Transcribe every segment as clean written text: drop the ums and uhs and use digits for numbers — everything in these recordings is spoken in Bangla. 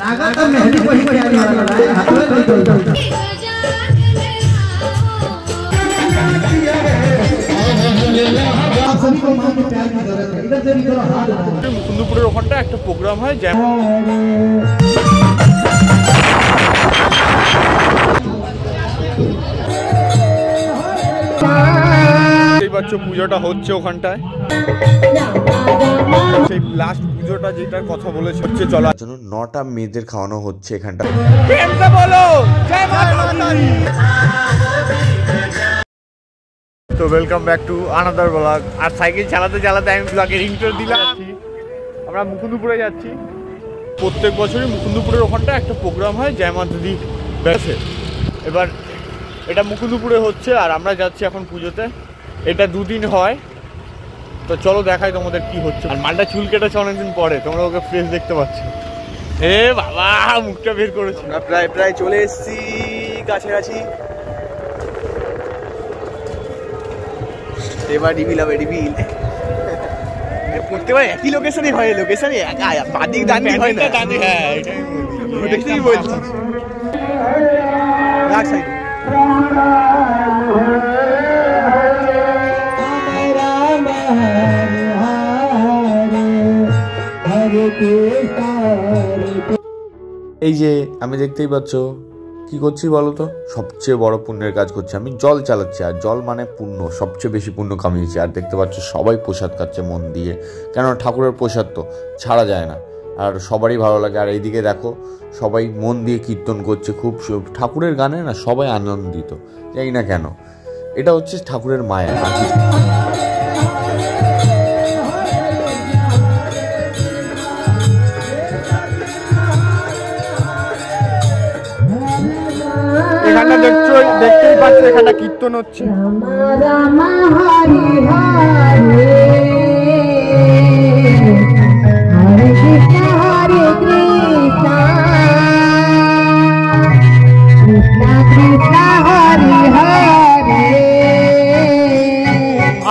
आगा तो मेहंदी वही तैयारी वाला है हाथों में तो आप सभी को मां के प्यार की जरूरत है इधर से भी थोड़ा हाथ लगाओ मुकुंदपुरेर ওখানটা একটা প্রোগ্রাম হয় এই বাচ্চা পূজাটা হচ্ছে ওখানটায় সেই লাস্ট পূজাটা যেটার কথা বলেছে হচ্ছে চলার জন্য 9টা মেয়েদের খাওয়ানো হচ্ছে এখানটা প্রেমে বলো জয় মাতা দি। তো welcome back to another blog. আর সাইকেল চালাতে চালাতে আমি ব্লগের ইন্ট্রো দিলাম। আমরা মুকুন্দপুরে যাচ্ছি। প্রত্যেক বছরই মুকুন্দপুরের ওখানটা একটা প্রোগ্রাম হয় জয় মাতা দি ব্যাসে। এবার এটা মুকুন্দপুরে হচ্ছে আর আমরা যাচ্ছি এখন পুজোতে। এটা 2 দিন হয়। তো চলো দেখাই তোমাদের কি হচ্ছে। আর মালটা চুল কেটেছে অনেকদিন পরে, তোমরা ওকে ফ্রেশ দেখতে পাচ্ছ। এ বাবা মুখটা বের করেছে। আমরা প্রায় চলে এসেছি কাছাকাছি। এবার রিভিল হবে রিভিল। প্রত্যেকবার একই লোকেশনে হয়, লোকেশনে বাদিক ডান্ডি হয় না। হ্যাঁ এটাই দেখতেই বলছি রাখ সাইড। এই যে আমি দেখতেই পাচ্ছ কি করছি বলো তো, সবচেয়ে বড় পুণ্যের কাজ করছি আমি। জল চালাচ্ছি, আর জল মানে পুণ্য, সবচেয়ে বেশি পুণ্য কামিয়েছি। আর দেখতে পাচ্ছ সবাই প্রসাদ খাচ্ছে মন দিয়ে, কেননা ঠাকুরের প্রসাদ তো ছাড়া যায় না, আর সবারই ভালো লাগে। আর এইদিকে দেখো সবাই মন দিয়ে কীর্তন করছে, খুব ঠাকুরের গানে না সবাই আনন্দিত, জানি না কেন। এটা হচ্ছে ঠাকুরের মায়া। এখানটা দেখতেই পাচ্ছ, এখানটা কীর্তন হচ্ছে।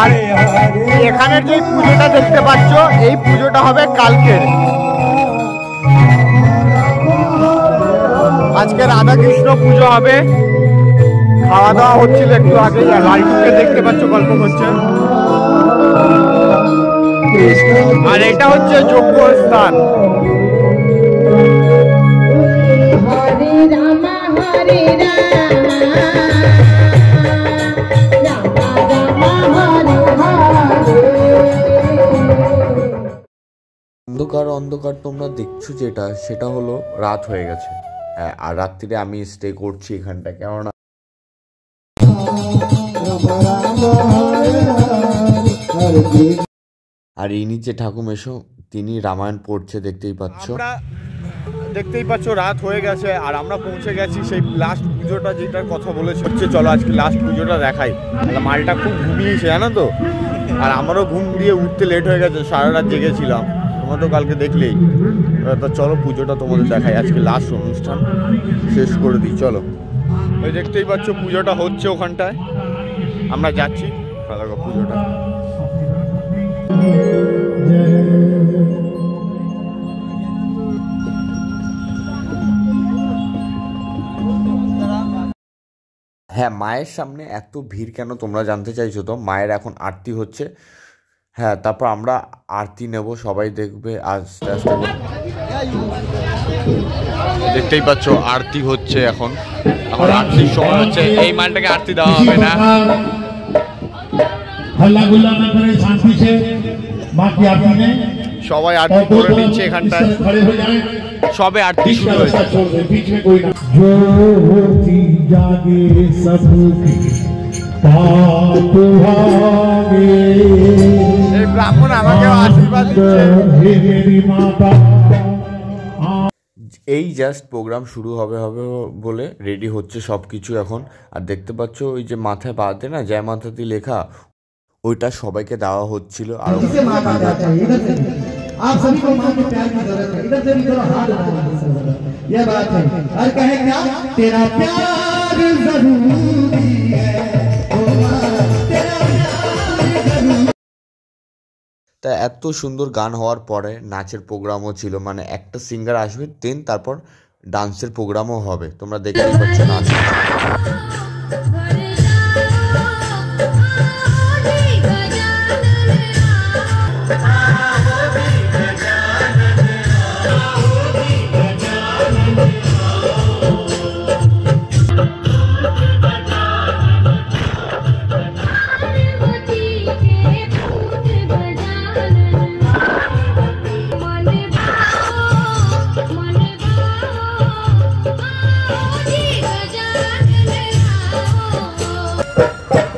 আরে এখানের যে পুজোটা দেখতে পাচ্ছ, এই পুজোটা হবে কালকের। আজকে রাধা কৃষ্ণ পুজো হবে। খাওয়া দাওয়া হচ্ছিল একটু আগে। লালটুকে দেখতে পাচ্ছ গল্প করছে। আর এটা হচ্ছে যজ্ঞ স্থান। অন্ধকার অন্ধকার তোমরা দেখছো যেটা, সেটা হলো রাত হয়ে গেছে। হ্যাঁ, আর রাত্রিরে আমি স্টে করছি এখানটা, কেননা আর এই নিচে ঠাকুমেশো তিনি রামায়ণ পড়ছে, দেখতেই পাচ্ছ। দেখতেই পাচ্ছ রাত হয়ে গেছে আর আমরা পৌঁছে গেছি সেই লাস্ট পুজোটা যেটার কথা বলেছে হচ্ছে চলো আজকে লাস্ট পুজোটা দেখাই। তাহলে মালটা খুব ঘুমিয়েছে জানো তো, আর আমারও ঘুম দিয়ে উঠতে লেট হয়ে গেছে, সারা রাত জেগেছিলাম। তোমরা তো কালকে দেখলেই। তো চলো পুজোটা তোমাদের দেখাই, আজকে লাস্ট অনুষ্ঠান শেষ করে দিই চলো। ওই দেখতেই পাচ্ছ পুজোটা হচ্ছে ওখানটায়, আমরা যাচ্ছি পুজোটা। হ্যাঁ, মায়ের সামনে এত ভিড় কেন তোমরা জানতে চাইছো তো? মায়ের এখন আরতি হচ্ছে। হ্যাঁ, তারপর আমরা আরতি নেব, সবাই দেখবে আস্তে আস্তে। দেখতেই পাচ্ছ আরতি হচ্ছে এখন আরতির সময় হচ্ছে। এই মালটাকে আরতি দেওয়া হবে না। সবাই আরতি করে নিচ্ছে এখানটায়, সবে আরতি শুরু হয়েছে। এই ব্রাহ্মণ আমাকেও আশীর্বাদ দিচ্ছে। এই জাস্ট প্রোগ্রাম শুরু হবে বলে রেডি হচ্ছে সব কিছু এখন। আর দেখতে পাচ্ছ ওই যে মাথায় বাঁধে না জয় মাতা দি লেখা, ওইটা সবাইকে দেওয়া হচ্ছিল। আর आप सभी को मां के प्यार की जरूरत है इधर से भी थोड़ा हाथ लगाओ। ये बात है और कहे क्या तेरा प्यार जरूरी है ओ मां तेरा प्यार जरूरी। তা এত সুন্দর গান হওয়ার পরে নাচের প্রোগ্রামও ছিল, মানে একটা সিঙ্গার আসবে দেন তারপর ডান্সের প্রোগ্রামও হবে। তোমরা দেখতেই পাচ্ছ নাচ।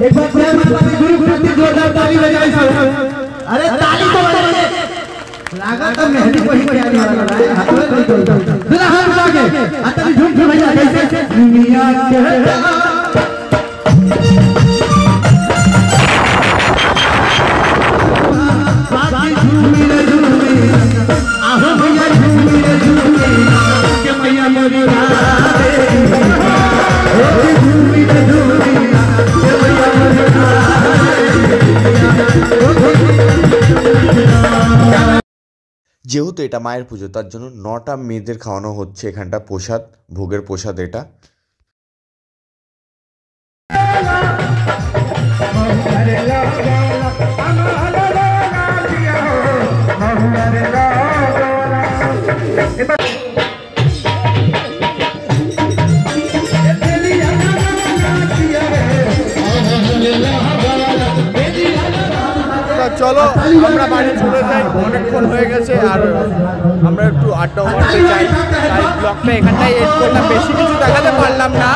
एक बार जय माता दी गुरु कृति जोरदार ताली बजाई सब। अरे ताली तो बजाइए, लगा तो मेहंदी वही तैयारी वाला है, हाथ में नहीं चलता। जरा हाथ उठा के आता दी झूम झूम भैया कैसे दुनिया के बाकी झूमी रे झूमी, आहो भैया झूमी रे झूमी, के मैया मोरी राधे, ओ झूमी रे झूमी, के मैया मोरी राधे। যেহেতু এটা মায়ের পুজো তার জন্য 9টা মেয়েদের খাওয়ানো হচ্ছে এখানটা প্রসাদ, ভোগের প্রসাদ এটা। চলো আমরা বাড়ি চলে যাই, অনেকক্ষণ হয়ে গেছে আর আমরা একটু আড্ডা মারতে চাই। তাই ব্লগটা এখানটাই এড করলাম, বেশি কিছু দেখাতে পারলাম না।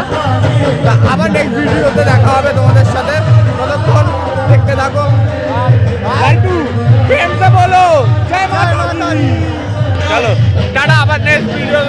তা আবার নেক্সট ভিডিওতে দেখা হবে তোমাদের সাথে, ততক্ষণ দেখতে থাকো। বলো জয় মাতা দি। চলো টাটা, আবার নেক্সট ভিডিও